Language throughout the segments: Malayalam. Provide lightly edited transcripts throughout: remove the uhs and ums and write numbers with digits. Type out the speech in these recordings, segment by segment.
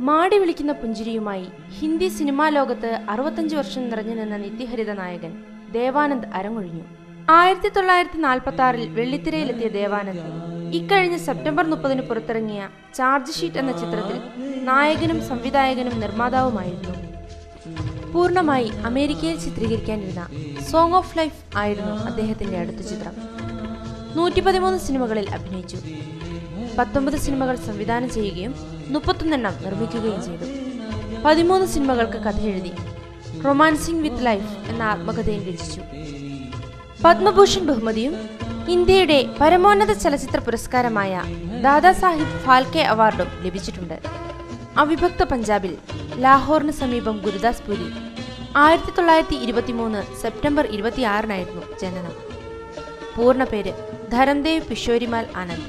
മാടി വിളിക്കുന്ന പുഞ്ചിരിയുമായി ഹിന്ദി സിനിമാ ലോകത്ത് 65 വർഷം നിറഞ്ഞു നിന്ന നിത്യഹരിത നായകൻ ദേവാനന്ദ് അരങ്ങൊഴിഞ്ഞു. 1946 വെള്ളിത്തിരയിലെത്തിയ ദേവാനന്ദ് ഇക്കഴിഞ്ഞ സെപ്റ്റംബർ 30 പുറത്തിറങ്ങിയ ചാർജ് ഷീറ്റ് എന്ന ചിത്രത്തിൽ നായകനും സംവിധായകനും നിർമ്മാതാവുമായിരുന്നു. പൂർണ്ണമായി അമേരിക്കയിൽ ചിത്രീകരിക്കാനിരുന്ന സോങ് ഓഫ് ലൈഫ് ആയിരുന്നു അദ്ദേഹത്തിന്റെ അടുത്ത ചിത്രം. 113 സിനിമകളിൽ അഭിനയിച്ചു. 19 സിനിമകൾ സംവിധാനം ചെയ്യുകയും 31 നിർമ്മിക്കുകയും ചെയ്തു. 13 സിനിമകൾക്ക് കഥ എഴുതി. റൊമാൻസിംഗ് വിത്ത് ലൈഫ് എന്ന ആത്മകഥയും രചിച്ചു. പത്മഭൂഷൺ ബഹുമതിയും ഇന്ത്യയുടെ പരമോന്നത ചലച്ചിത്ര പുരസ്കാരമായ ദാദാസാഹിബ് ഫാൽക്കെ അവാർഡും ലഭിച്ചിട്ടുണ്ട്. അവിഭക്ത പഞ്ചാബിൽ ലാഹോറിന് സമീപം ഗുരുദാസ്പൂരിൽ 1923 സെപ്റ്റംബർ 26 ജനനം. പൂർണ്ണ പേര് ധരംദേവ് കിഷോരിമാൽ ആനന്ദ്.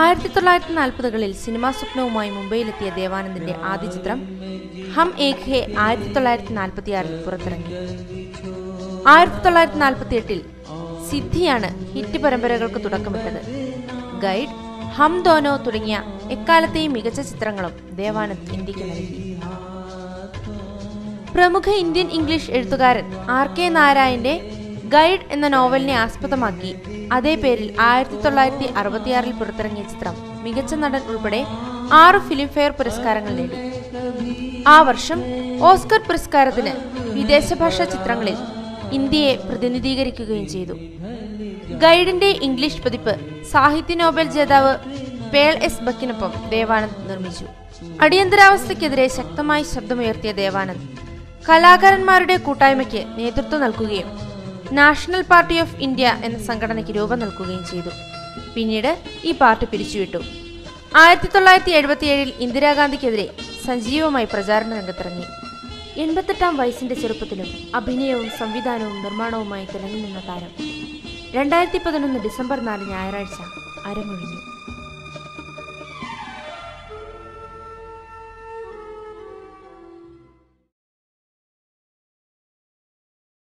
1940കളിൽ സിനിമാ സ്വപ്നവുമായി മുംബൈയിലെത്തിയ ദേവാനന്ദിന്റെ ആദ്യ ചിത്രം ഹം ഏക് ഹേ 1946 പുറത്തിറങ്ങി. 1948 സിദ്ധിയാണ് ഹിറ്റ് പരമ്പരകൾക്ക് തുടക്കമിട്ടത്. ഗൈഡ്, ഹം ദോനോ തുടങ്ങിയ എക്കാലത്തെയും മികച്ച ചിത്രങ്ങളും ദേവാനന്ദ് ഇന്ത്യക്ക് നൽകി. പ്രമുഖ ഇന്ത്യൻ ഇംഗ്ലീഷ് എഴുത്തുകാരൻ RK നാരായണന്റെ ഗൈഡ് എന്ന നോവലിനെ ആസ്പദമാക്കി അതേ പേരിൽ 1966 പുറത്തിറങ്ങിയ ചിത്രം മികച്ച നടൻ ഉൾപ്പെടെ 6 ഫിലിംഫെയർ പുരസ്കാരങ്ങൾ നേടി. ആ വർഷം ഓസ്കർ പുരസ്കാരത്തിന് വിദേശ ഭാഷാ ചിത്രങ്ങളിൽ ഇന്ത്യയെ പ്രതിനിധീകരിക്കുകയും ചെയ്തു. ഗൈഡിന്റെ ഇംഗ്ലീഷ് പതിപ്പ് സാഹിത്യ നോബൽ ജേതാവ് പേൾ എസ് ബക്കിനൊപ്പം ദേവാനന്ദ് നിർമ്മിച്ചു. അടിയന്തരാവസ്ഥയ്ക്കെതിരെ ശക്തമായി ശബ്ദമുയർത്തിയ ദേവാനന്ദ് കലാകാരന്മാരുടെ കൂട്ടായ്മയ്ക്ക് നേതൃത്വം നൽകുകയും നാഷണൽ പാർട്ടി ഓഫ് ഇന്ത്യ എന്ന സംഘടനയ്ക്ക് രൂപം നൽകുകയും ചെയ്തു. പിന്നീട് ഈ പാർട്ടി പിരിച്ചുവിട്ടു. 1977 ഇന്ദിരാഗാന്ധിക്കെതിരെ സജീവമായി പ്രചാരണ രംഗത്തിറങ്ങി. 88 വയസ്സിന്റെ ചെറുപ്പത്തിലും അഭിനയവും സംവിധാനവും നിർമ്മാണവുമായി തിളങ്ങി നിന്ന താരം 2011 ഡിസംബർ 4 ഞായറാഴ്ച അരങ്ങൊഴിഞ്ഞു.